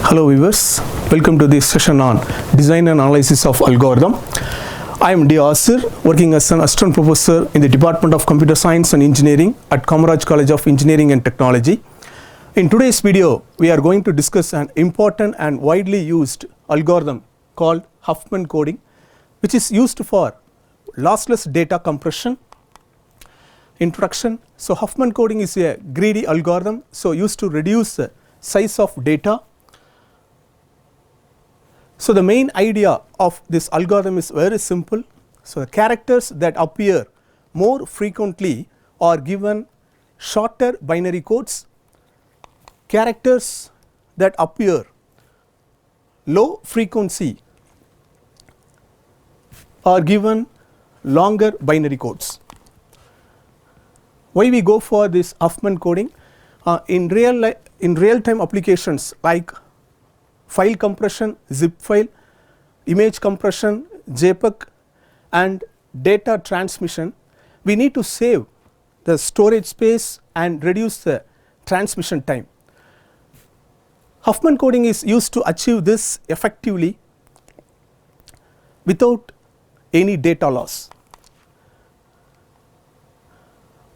Hello viewers, welcome to this session on design and analysis of algorithm. I am D. Asir, working as an assistant professor in the Department of Computer Science and Engineering at Kamaraj College of Engineering and Technology. In today's video, we are going to discuss an important and widely used algorithm called Huffman Coding, which is used for lossless data compression. Introduction. So Huffman Coding is a greedy algorithm, so used to reduce the size of data. So the main idea of this algorithm is very simple. So the characters that appear more frequently are given shorter binary codes. Characters that appear low frequency are given longer binary codes. Why we go for this Huffman coding? In real time applications like file compression, zip file, image compression, JPEG, and data transmission, we need to save the storage space and reduce the transmission time. Huffman coding is used to achieve this effectively without any data loss.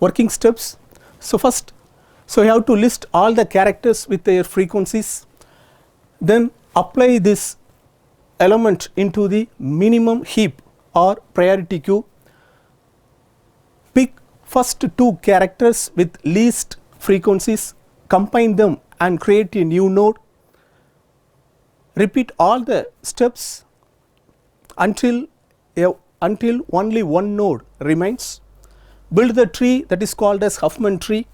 Working steps. So first, you have to list all the characters with their frequencies. Then apply this element into the minimum heap or priority queue. Pick first two characters with least frequencies, combine them and create a new node. Repeat all the steps until only one node remains. Build the tree that is called as Huffman tree.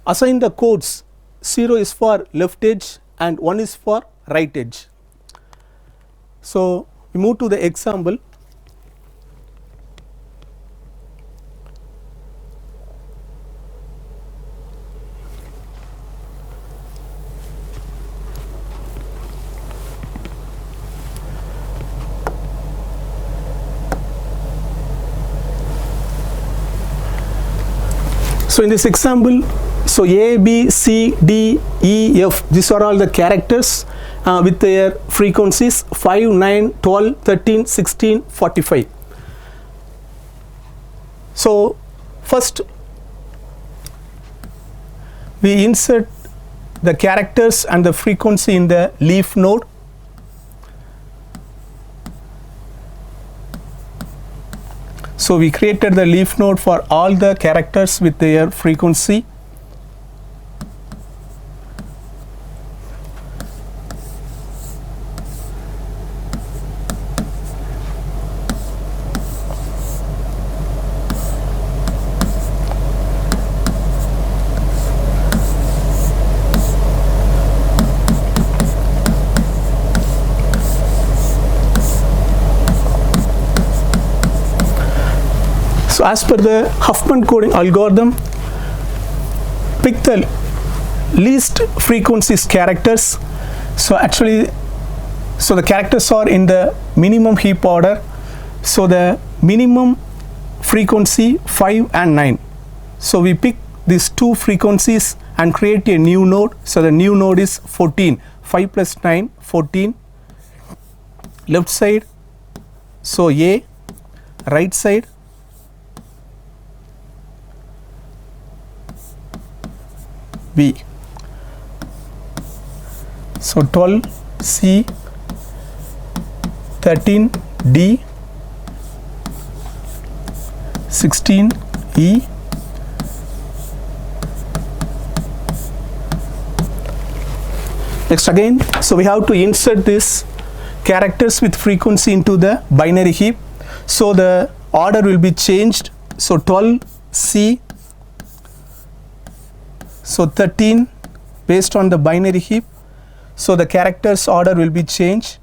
Assign the codes. 0 is for left edge and 1 is for right edge. So we move to the example. So in this example, so A, B, C, D, E, F, these are all the characters with their frequencies 5, 9, 12, 13, 16, 45. So first we insert the characters and the frequency in the leaf node. So we created the leaf node for all the characters with their frequency. So as per the Huffman coding algorithm, pick the least frequencies characters. So the characters are in the minimum heap order. So the minimum frequency 5 and 9. So we pick these two frequencies and create a new node. So the new node is 14. 5 plus 9, 14. Left side, so A, right side, B. So 12 C, 13 D, 16 E, next again, so we have to insert this characters with frequency into the binary heap. So the order will be changed. So 12 C, so 13 based on the binary heap. So the characters order will be changed.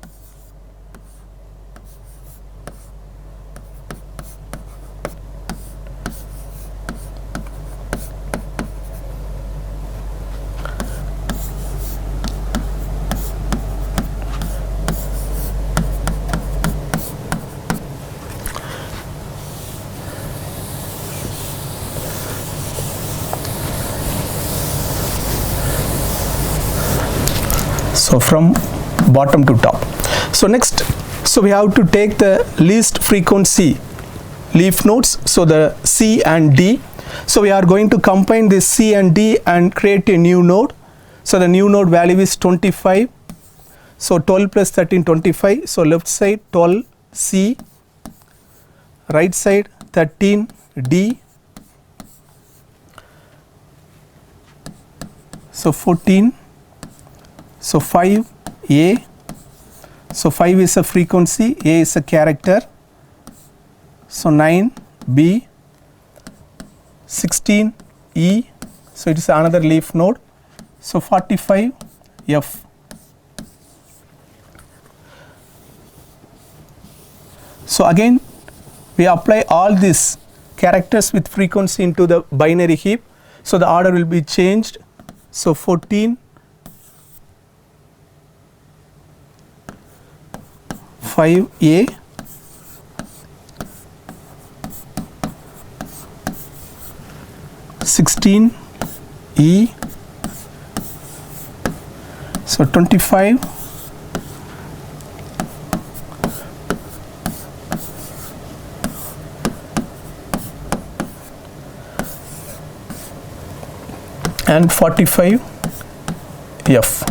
So from bottom to top. So next, so we have to take the least frequency leaf nodes, so the C and D. So we are going to combine this C and D and create a new node. So the new node value is 25. So 12 plus 13, 25. So left side 12 C, right side 13 D. So 14. So 5 A. So 5 is a frequency, A is a character. So 9 B, 16 E. So it is another leaf node. So 45 F. So again we apply all these characters with frequency into the binary heap. So the order will be changed. So 14, 5A, 16 E, so 25, and 45 F.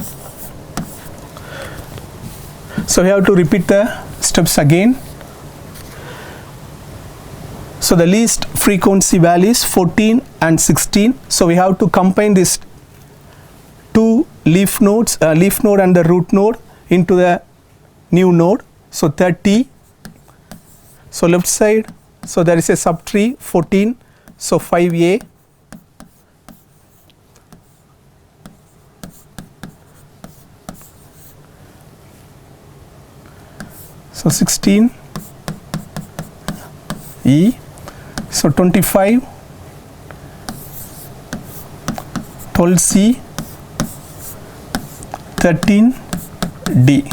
So we have to repeat the steps again. So the least frequency values 14 and 16. So we have to combine these two leaf nodes, leaf node and the root node, into the new node. So 30. So left side, so there is a subtree 14. So 5A. So 16 E. So 25, 12 C, 13 D.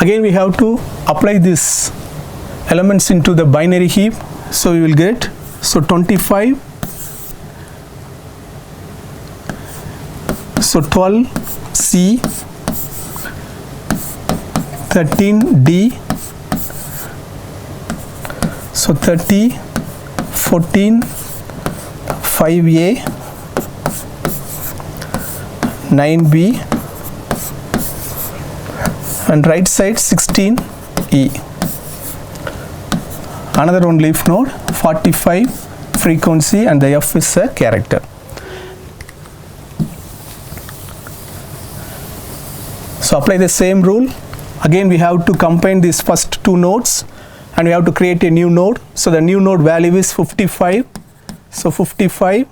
Again we have to apply these elements into the binary heap. So we will get, so 25, so 12 C, 13 D, so 30, 14, 5A, 9B, and right side 16 E. Another one leaf node, 45 frequency, and the F is a character. So apply the same rule. Again we have to combine these first two nodes and we have to create a new node. So the new node value is 55. So 55,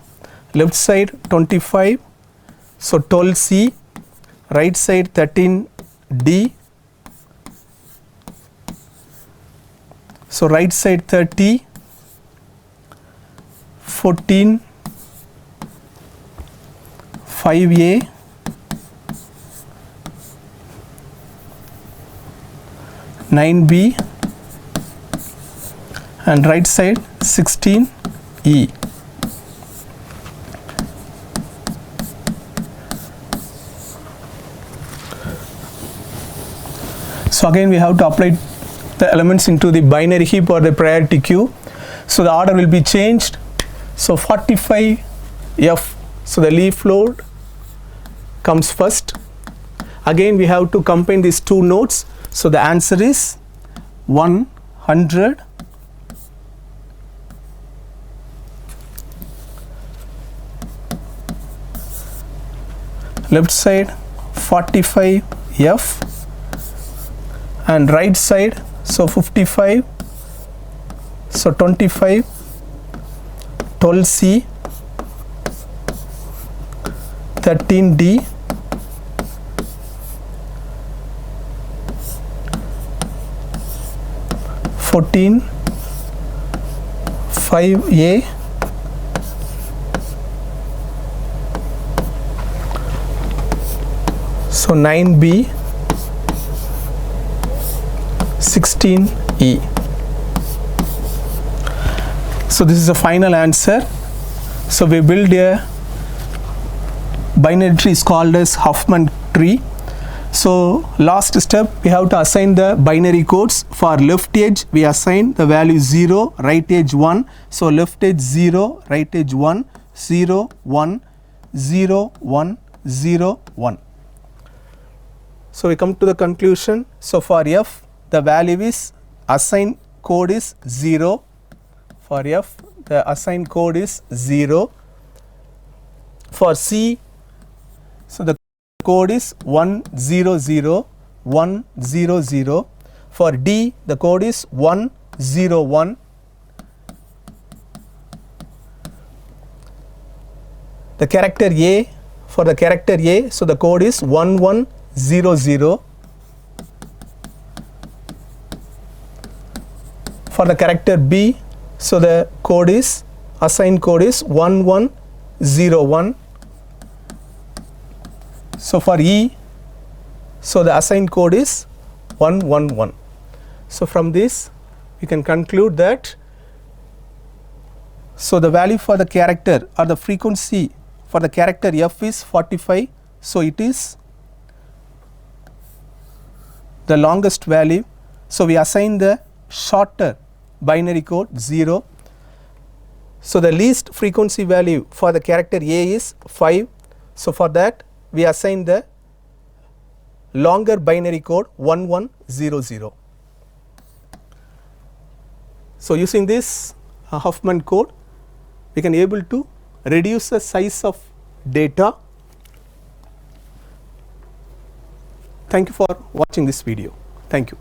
left side 25. So 12 C, right side 13 D. So right side 30, 14, 5A, nine B, and right side 16 E. So again we have to apply the elements into the binary heap or the priority queue. So the order will be changed. So 45 F, so the leaf node comes first. Again we have to combine these two nodes. So the answer is 100. Left side 45 F, and right side, so 55, so 25, 12 C, 13 D, 14, 5A, So 9B 16E. So this is the final answer. So we build a binary tree is called as Huffman tree. So last step, we have to assign the binary codes. For left edge we assign the value 0, right edge 1. So left edge 0, right edge 1, 0, 1, 0, 1, 0, 1. So we come to the conclusion. So for F the value is assigned code is 0. For F the assigned code is 0. For C, so the code is 100, 100. For D the code is 101. The character A, for the character A, so the code is 1100. For the character B, so the code is assigned code is 1101. So for E, so the assigned code is 111. So from this we can conclude that so the value for the character or the frequency for the character F is 45. So it is the longest value. So we assign the shorter binary code 0. So the least frequency value for the character A is 5. So for that we assign the longer binary code 1100. So using this Huffman code we can able to reduce the size of data. Thank you for watching this video. Thank you.